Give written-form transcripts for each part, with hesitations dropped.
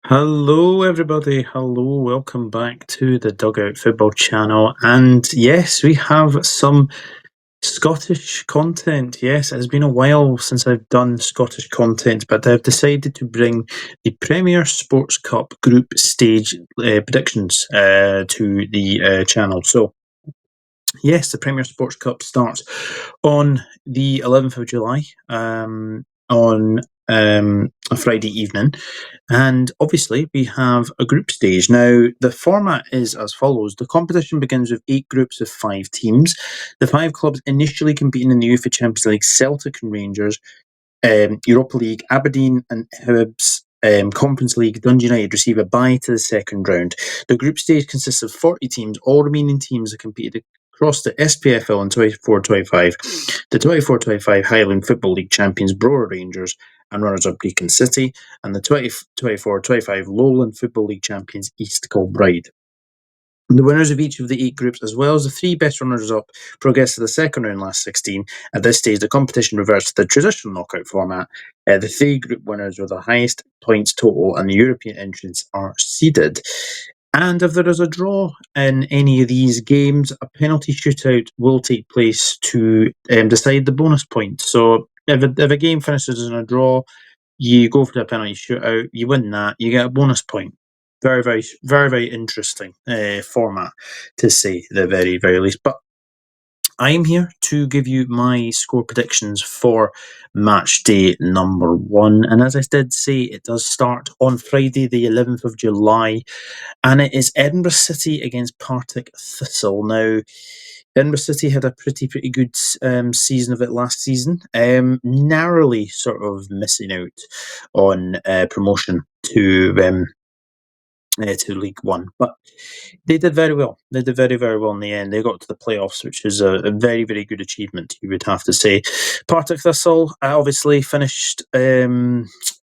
Hello, everybody. Hello, welcome back to the Dugout Football channel. And yes, we have some Scottish content. Yes, it's been a while since I've done Scottish content, but I've decided to bring the Premier Sports Cup group stage predictions to the channel. So, yes, the Premier Sports Cup starts on the 11th of July on a Friday evening. And obviously, we have a group stage. Now, the format is as follows. The competition begins with 8 groups of 5 teams. The 5 clubs initially competing in the UEFA Champions League, Celtic and Rangers, Europa League, Aberdeen and Hibs, Conference League, Dundee United receive a bye to the second round. The group stage consists of 40 teams. All remaining teams are competed across the SPFL in 24-25, the 24-25 Highland Football League champions Brora Rangers and runners-up Brechin City, and the 24-25 Lowland Football League champions East Kilbride. The winners of each of the 8 groups, as well as the 3 best runners-up, progress to the second round last 16. At this stage, the competition reverts to the traditional knockout format. The 3 group winners with the highest points total and the European entrants are seeded. And if there is a draw in any of these games, a penalty shootout will take place to decide the bonus point. So if a game finishes in a draw, you go for the penalty shootout, you win that, you get a bonus point. Very, very, very, very interesting format, to say the very, very least. But I am here to give you my score predictions for match day number 1. And as I did say, it does start on Friday, the 11th of July, and it is Edinburgh City against Partick Thistle. Now, Edinburgh City had a pretty good season of it last season, narrowly sort of missing out on promotion to League One, but they did very well. They did very, very well in the end. They got to the playoffs, which is a very, very good achievement, you would have to say. Partick Thistle obviously finished.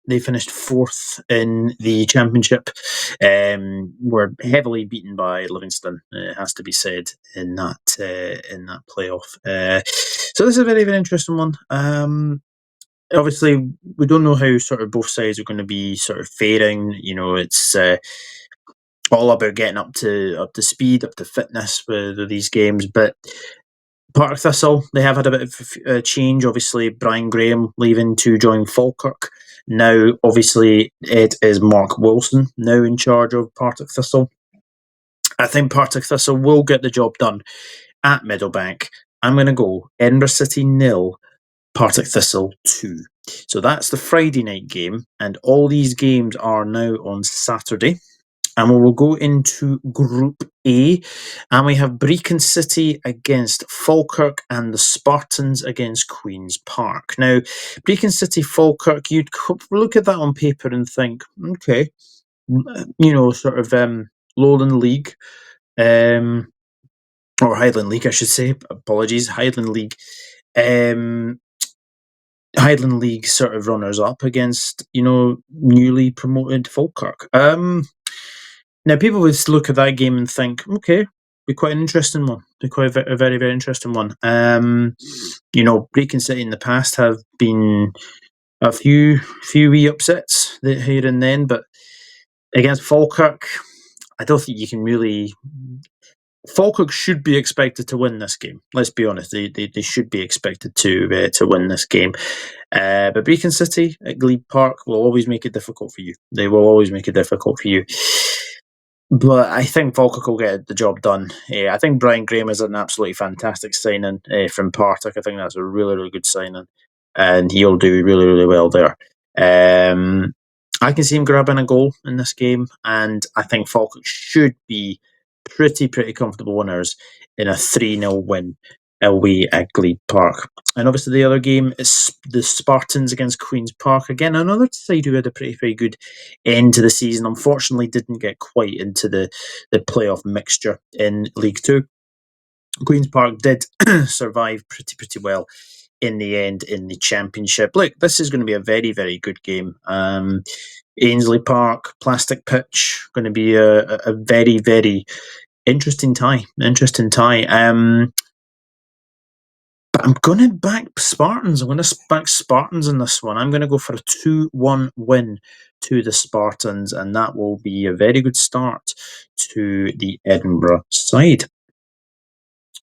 They finished 4th in the championship. Were heavily beaten by Livingston. It has to be said in that playoff. So this is a very, very interesting one. Obviously, we don't know how sort of both sides are going to be sort of faring. You know, it's all about getting up to speed, up to fitness with these games. But Partick Thistle, they have had a bit of a change. Obviously, Brian Graham leaving to join Falkirk. Now, obviously, it is Mark Wilson now in charge of Partick Thistle. I think Partick Thistle will get the job done at Meadowbank. I'm going to go Edinburgh City 0, Partick Thistle 2. So that's the Friday night game, and all these games are now on Saturday. And we will go into Group A, and we have Brechin City against Falkirk and the Spartans against Queen's Park. Now, Brechin City, Falkirk, you'd look at that on paper and think, okay, sort of Lowland League, or Highland League, I should say. Apologies, Highland League. Highland League sort of runners up against, newly promoted Falkirk. Now, people would look at that game and think, okay, be quite an interesting one. Be quite a very, very interesting one. Brechin City in the past have been a few wee upsets here and then, but against Falkirk, I don't think you can really. Falkirk should be expected to win this game. Let's be honest; they should be expected to win this game. But Brechin City at Glebe Park will always make it difficult for you. They will always make it difficult for you. But I think Falkirk will get the job done. I think Brian Graham is an absolutely fantastic signing from Partick. I think that's a really, really good signing, and he'll do really, really well there. I can see him grabbing a goal in this game, and I think Falkirk should be pretty comfortable winners in a 3-0 win away at Glebe Park. And obviously the other game is the Spartans against Queen's Park. Again, another side who had a pretty, very good end to the season. Unfortunately, didn't get quite into the playoff mixture in League Two. Queen's Park did survive pretty well in the end in the championship. Look, this is going to be a very, very good game. Ainsley Park, plastic pitch, going to be a very, very interesting tie. But I'm going to back Spartans. I'm going to back Spartans in this one. I'm going to go for a 2-1 win to the Spartans, and that will be a very good start to the Edinburgh side.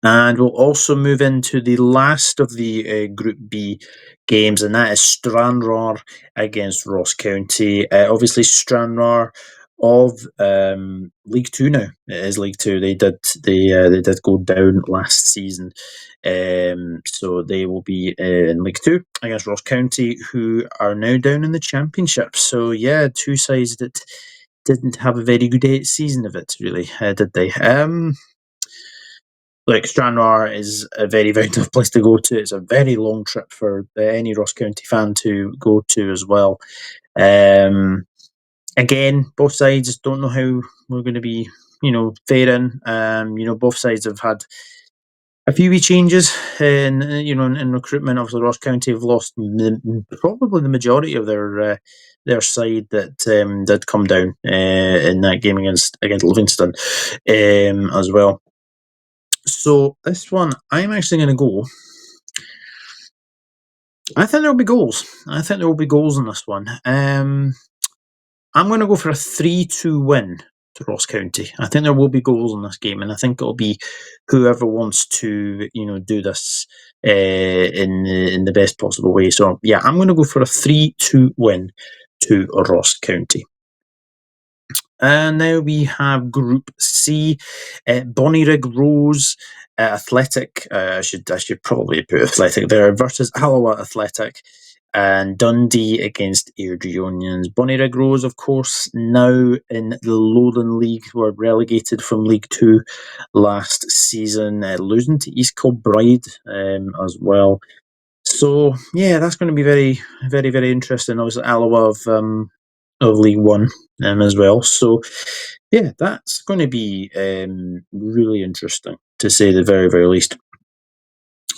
And we'll also move into the last of the Group B games, and that is Stranraer against Ross County. Obviously, Stranraer of League Two now. It is League Two. They did go down last season, so they will be in League Two against Ross County, who are now down in the Championship. So yeah, two sides that didn't have a very good season of it, really, did they? Like, Stranraer is a very, very tough place to go to. It's a very long trip for any Ross County fan to go to as well. Again, both sides don't know how we're going to be, faring. Both sides have had a few wee changes in recruitment. Obviously, Ross County have lost probably the majority of their side that did come down in that game against Livingston as well. So this one, I'm actually going to go. I think there will be goals. I think there will be goals in this one. I'm going to go for a 3-2 win to Ross County. I think there will be goals in this game, and I think it'll be whoever wants to, do this in the best possible way. So yeah, I'm going to go for a 3-2 win to Ross County. And now we have Group C, Bonnyrigg Rose Athletic. I should probably put Athletic there versus Alloa Athletic, and Dundee against Airdrie Unions. Bonnyrigg Rose, of course, now in the Lowland League, were relegated from League Two last season, losing to East Kilbride as well. So yeah, that's going to be very, very, very interesting. Obviously, Alloa of League One as well. So yeah, that's going to be really interesting, to say the very, very least.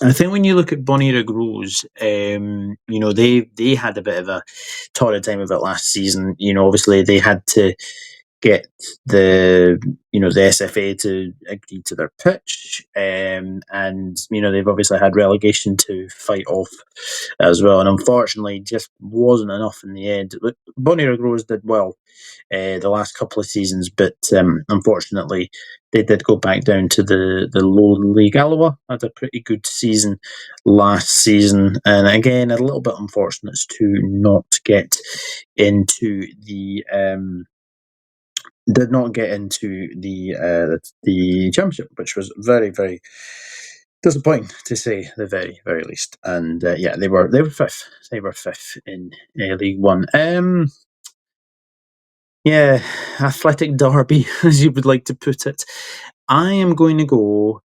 I think when you look at Bonnyrigg Rose, they had a bit of a torrid time of it last season. Obviously they had to get the SFA to agree to their pitch, and they've obviously had relegation to fight off as well, and unfortunately just wasn't enough in the end. But Bonnyrigg Rose did well the last couple of seasons, but unfortunately they did go back down to the Lowland League. Alloa had a pretty good season last season, and again a little bit unfortunate to not get into the championship, which was very, very disappointing, to say the very, very least. And they were fifth. They were fifth in League One. Yeah, athletic derby, as you would like to put it. I am going to go.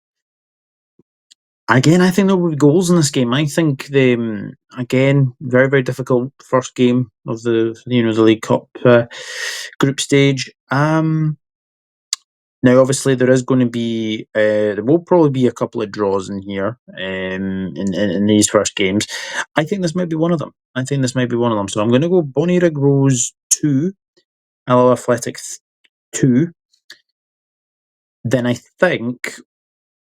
Again, I think there will be goals in this game. I think again, very, very difficult first game of the League Cup group stage. Now, obviously, there is going to be there will probably be a couple of draws in here in these first games. I think this might be one of them. So I'm going to go Bonnyrigg Rose 2, Alloa Athletic 2. Then I think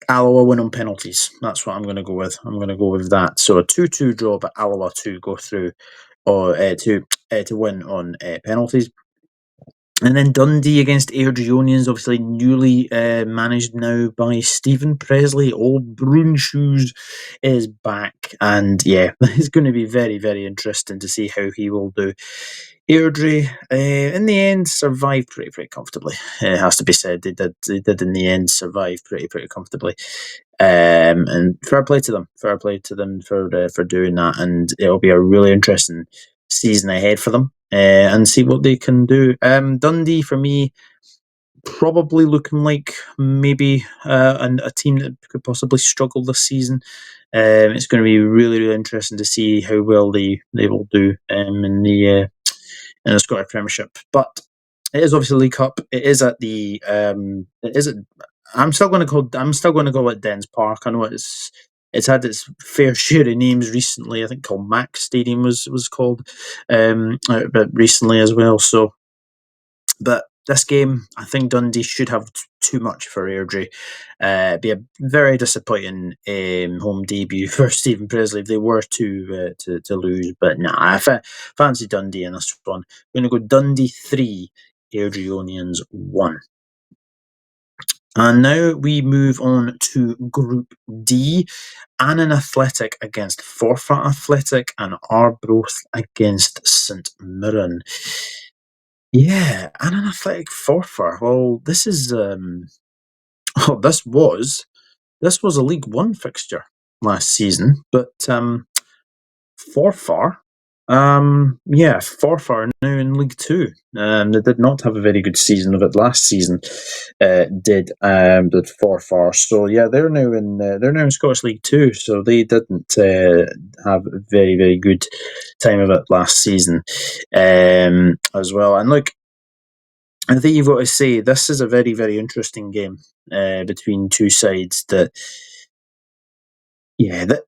Alloa win on penalties. That's what I'm going to go with. I'm going to go with that. So a 2-2 draw, but Alloa to go through or to win on penalties. And then Dundee against Airdrie Unions, obviously newly managed now by Stephen Presley. Old Brune Shoes is back. And yeah, it's going to be very, very interesting to see how he will do. Airdrie, in the end, survived pretty, pretty comfortably. It has to be said. They did in the end survive pretty, pretty comfortably. And fair play to them. Fair play to them for doing that. And it'll be a really interesting season ahead for them. And see what they can do. Dundee, for me, probably looking like maybe a team that could possibly struggle this season. It's going to be really, really interesting to see how well they will do in the Scottish Premiership. But it is obviously League Cup. It is at the. I'm still going to call it Dens Park. I know it's had its fair share of names recently. I think called Max Stadium was called, but recently as well. So, but this game, I think Dundee should have too much for Airdrie. Be a very disappointing home debut for Stephen Presley if they were to lose. But nah, I fancy Dundee in this one. We're going to go Dundee 3, Airdrieonians 1. And now we move on to Group D. Annan Athletic against Forfar Athletic and Arbroath against St Mirren. Yeah, Annan Athletic Forfar. Well, this is well, this was a League One fixture last season, but Forfar, Forfar now in League Two. They did not have a very good season of it last season. Did Forfar? So yeah, they're now in Scottish League Two. So they didn't have a very good time of it last season, as well. And look, I think you've got to say this is a very interesting game between two sides that. Yeah, that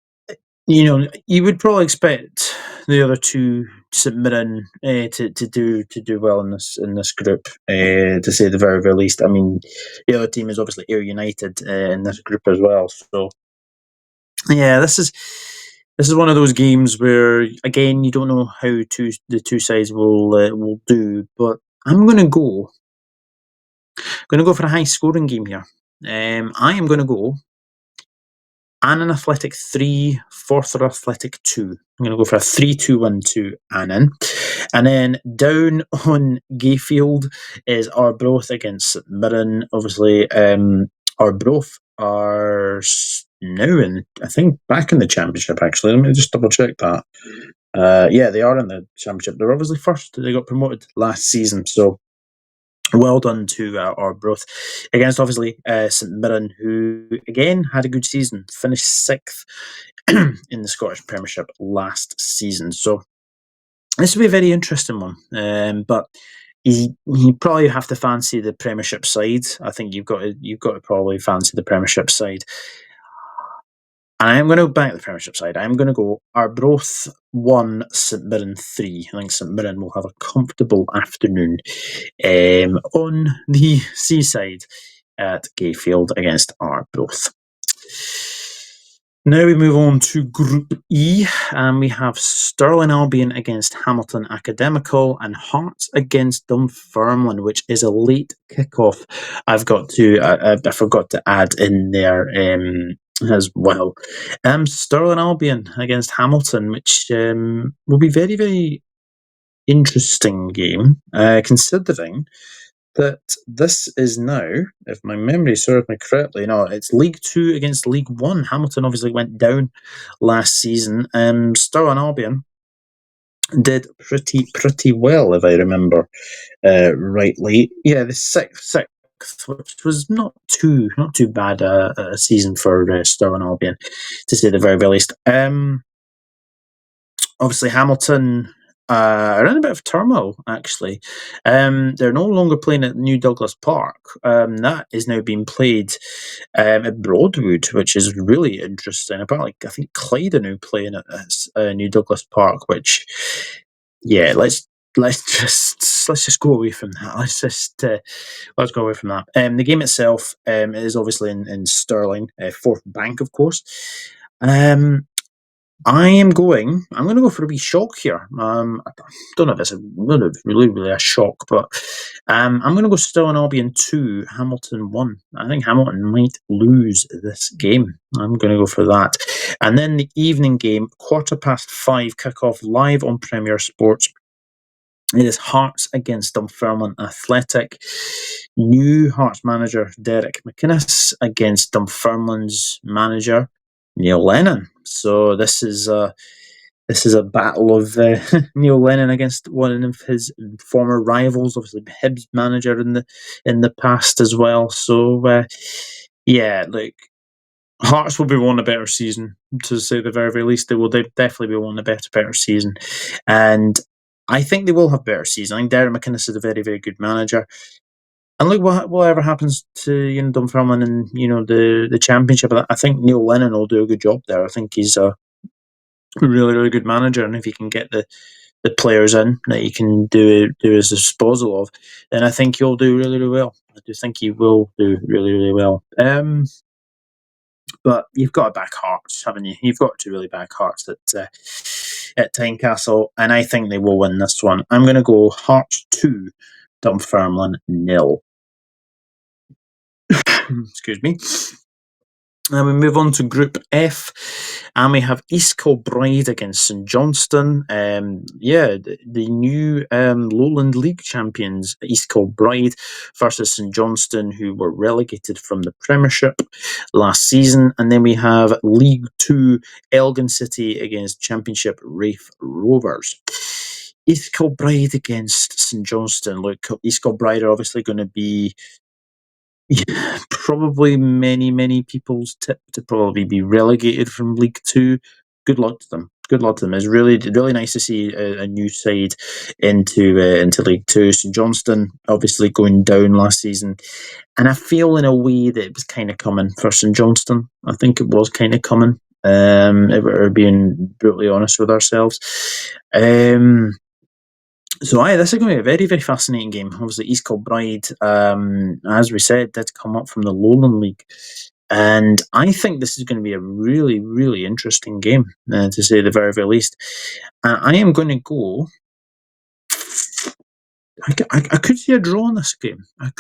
you would probably expect the other two St Mirren to do well in this group. To say the very least. I mean, the other team is obviously Ayr United in this group as well. So yeah, this is one of those games where again you don't know how the two sides will do, but I'm going to go for a high scoring game here. I am going to go Annan Athletic 3, Forfar Athletic 2. I'm going to go for a 3-2-1 to Annan. And then down on Gayfield is Arbroath against St Mirren. Obviously, Arbroath are now I think, back in the Championship, actually. Let me just double check that. Yeah, they are in the Championship. They're obviously first. They got promoted last season, so well done to Arbroath against obviously St Mirren, who again had a good season, finished 6th in the Scottish Premiership last season. So this will be a very interesting one, but you probably have to fancy the Premiership side. I think you've got to probably fancy the Premiership side. And I am going to back the Premiership side. I am going to go Arbroath 1, St Mirren 3. I think St Mirren will have a comfortable afternoon on the seaside at Gayfield against Arbroath. Now we move on to Group E, and we have Stirling Albion against Hamilton Academical and Hearts against Dunfermline, which is a late kickoff. I forgot to add in there as well. Stirling Albion against Hamilton, which will be very interesting game, considering that this is now, if my memory serves me correctly, no, it's League 2 against League 1. Hamilton obviously went down last season. Stirling Albion did pretty well, if I remember rightly. Yeah, the sixth, which was not too bad a season for Stirling Albion, to say the very least. Obviously, Hamilton are in a bit of turmoil, actually. They're no longer playing at New Douglas Park. That is now being played at Broadwood, which is really interesting. Apparently, I think Clyde are now playing at New Douglas Park, which, yeah, let's just go away from that. Let's go away from that. The game itself is obviously in Stirling, Fourth Bank, of course. I'm going to go for a wee shock here. I don't know if it's really a shock, but I'm going to go Stirling Albion 2, Hamilton 1. I think Hamilton might lose this game. I'm going to go for that. And then the evening game, 5:15 kickoff live on Premier Sports. It is Hearts against Dunfermline Athletic. New Hearts manager Derek McInnes against Dunfermline's manager Neil Lennon. So this is a battle of Neil Lennon against one of his former rivals, obviously Hibs manager in the past as well. So yeah, like Hearts will be one a better season, to say the very least. They will definitely be one a better season, and I think they will have better season. I think Derek McInnes is a very good manager. And look, whatever happens to Dunfermline and the Championship, I think Neil Lennon will do a good job there. I think he's a really good manager, and if he can get the players in that you can do as a disposal of, then I think you'll do really, really well. I do think you will do really, really well. But you've got to back Hearts, haven't you? You've got to really back Hearts at Tynecastle, and I think they will win this one. I'm going to go Hearts 2, Dunfermline 0. Excuse me. And we move on to Group F, and we have East Kilbride against St Johnstone. The new Lowland League champions, East Kilbride, versus St Johnstone, who were relegated from the Premiership last season. And then we have League Two, Elgin City against Championship Raith Rovers. East Kilbride against St Johnstone. Look, East Kilbride are obviously going to be probably many people's tip to probably be relegated from League Two. Good luck to them. Good luck to them. It's really nice to see a new side into League Two. St Johnstone obviously going down last season, and I feel in a way that it was kind of coming for St Johnstone. I think it was kind of coming. If we're being brutally honest with ourselves. This is going to be a very fascinating game. Obviously, East Kilbride, as we said, did come up from the Lowland League. And I think this is going to be a really interesting game, to say the very least. I am going to go... I could see a draw in this game. I'm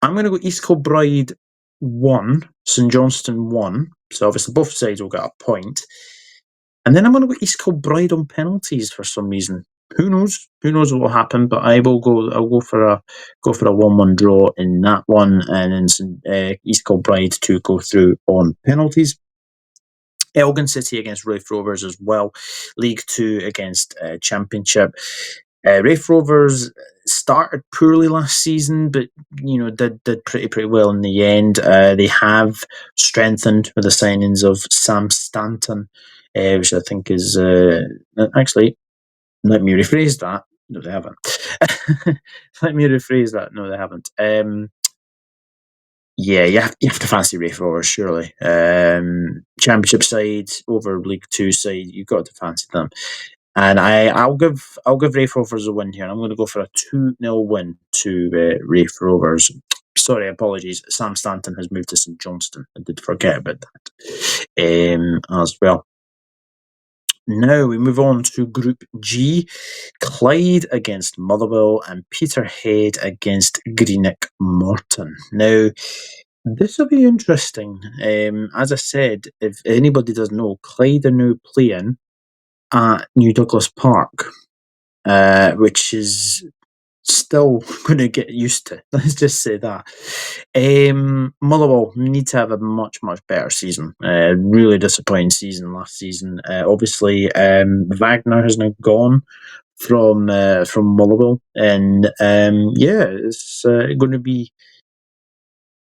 going to go East Kilbride 1, St Johnstone 1. So obviously both sides will get a point. And then I'm going to go East Kilbride on penalties for some reason. Who knows? Who knows what will happen? But I'll go for a 1-1 draw in that one, and then East Kilbride to go through on penalties. Elgin City against Raith Rovers as well. League Two against Championship. Raith Rovers started poorly last season, but did pretty well in the end. They have strengthened with the signings of Sam Stanton, which I think is actually. Let me rephrase that. No, they haven't. Let me rephrase that. No, they haven't. Yeah, you have to fancy Raith Rovers, surely. Championship side over League Two side, you've got to fancy them. And I'll give Raith Rovers a win here. I'm going to go for a 2-0 win to Raith Rovers. Sorry, apologies. Sam Stanton has moved to St Johnstone. I did forget about that as well. Now we move on to Group G. Clyde against Motherwell and Peterhead against Greenock Morton. Now, this will be interesting. As I said, if anybody doesn't know, Clyde are now playing at New Douglas Park, which is still going to get used to. Let's just say that. Motherwell need to have a much better season. Really disappointing season last season. Obviously, Wagner has now gone from Motherwell, and it's going to be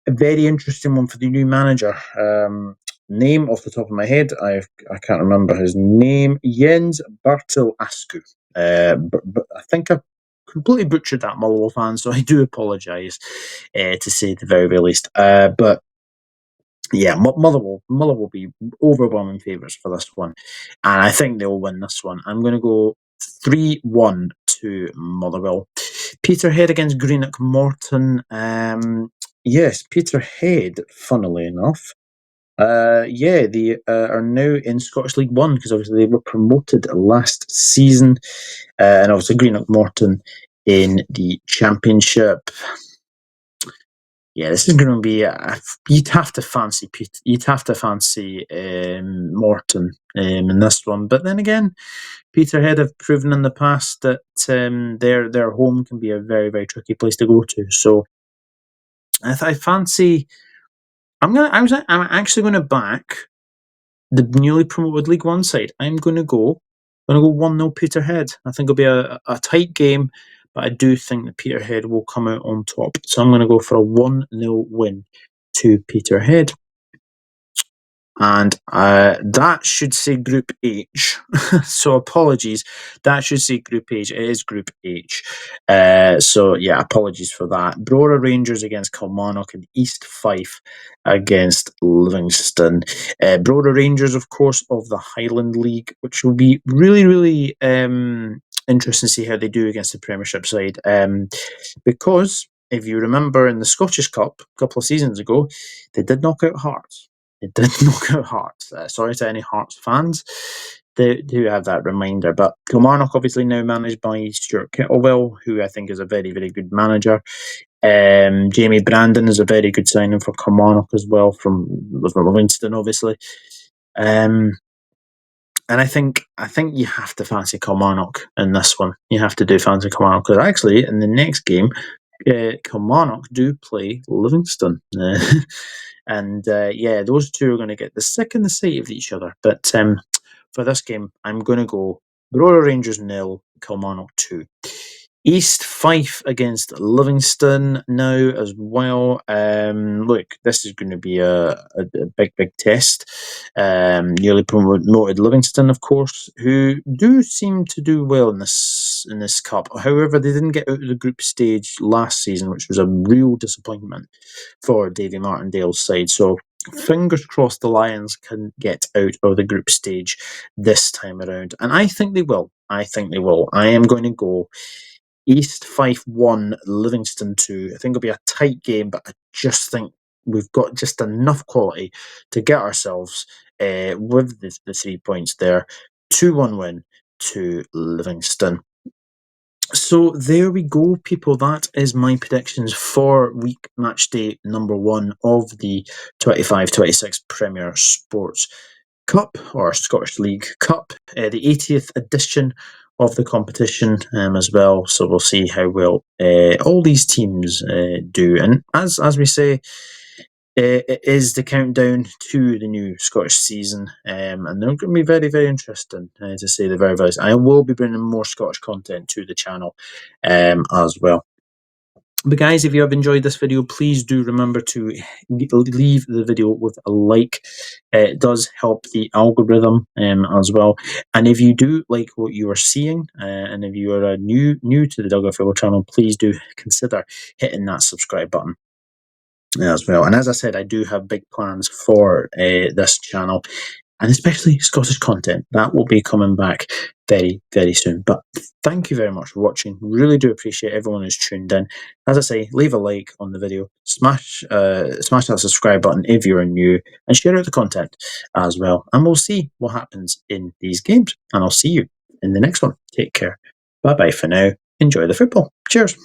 a very interesting one for the new manager. Name off the top of my head, I can't remember his name. Jens Bartel-Asku. But I think I completely butchered that, Motherwell fan, so I do apologise, to say the very least. But yeah, Motherwell will be overwhelming favourites for this one, and I think they'll win this one. I'm going to go 3-1 to Motherwell. Peterhead against Greenock Morton. Yes, Peterhead, funnily enough. They are now in Scottish League One, because obviously they were promoted last season, and obviously Greenock Morton in the Championship. Yeah, this is going to be. You'd have to fancy Morton in this one, but then again, Peterhead have proven in the past that their home can be a very tricky place to go to. So I fancy. I'm actually going to back the newly promoted League One side. I'm going to go 1-0 Peterhead. I think it'll be a tight game, but I do think that Peterhead will come out on top. So I'm going to go for a 1-0 win to Peterhead. And that should say Group H. So apologies. That should say Group H. It is Group H. So yeah, apologies for that. Brora Rangers against Kilmarnock and East Fife against Livingston. Brora Rangers, of course, of the Highland League, which will be really, really interesting to see how they do against the Premiership side. Because if you remember in the Scottish Cup a couple of seasons ago, they did knock out Hearts. It did knock out Hearts. Sorry to any Hearts fans who have that reminder. But Kilmarnock, obviously now managed by Stuart Kettlewell, who I think is a very, very good manager. Jamie Brandon is a very good signing for Kilmarnock as well, from Livingston, obviously. And I think you have to fancy Kilmarnock in this one. You have to do fancy Kilmarnock, because actually in the next game, Kilmarnock do play Livingston. And yeah, those two are going to get the sick and the sight of each other. But for this game, I'm going to go Brora Rangers 0, Kilmarnock 2. East Fife against Livingston now as well. Look, this is going to be a big, big test. Newly promoted Livingston, of course, who do seem to do well in this cup. However, they didn't get out of the group stage last season, which was a real disappointment for Davy Martindale's side. So fingers crossed the Lions can get out of the group stage this time around. And I think they will. I am going to go East Fife 1, Livingston 2. I think it'll be a tight game, but I just think we've got just enough quality to get ourselves with the 3 points there. 2-1 win to Livingston. So there we go, people. That is my predictions for week match day number 1 of the 25-26 Premier Sports Cup, or Scottish League Cup, the 80th edition of the competition as well. So we'll see how well all these teams do. And as we say, it is the countdown to the new Scottish season, and they're going to be very, very interesting, to say the very least. I will be bringing more Scottish content to the channel as well. But guys, if you have enjoyed this video, please do remember to leave the video with a like. It does help the algorithm as well. And if you do like what you are seeing, and if you are new to the Dugout Football channel, please do consider hitting that subscribe button as well. And as I said, I do have big plans for this channel, and especially Scottish content. That will be coming back very, very soon. But thank you very much for watching. Really do appreciate everyone who's tuned in. As I say, leave a like on the video, smash that subscribe button if you're new, and share out the content as well. And we'll see what happens in these games. And I'll see you in the next one. Take care. Bye-bye for now. Enjoy the football. Cheers.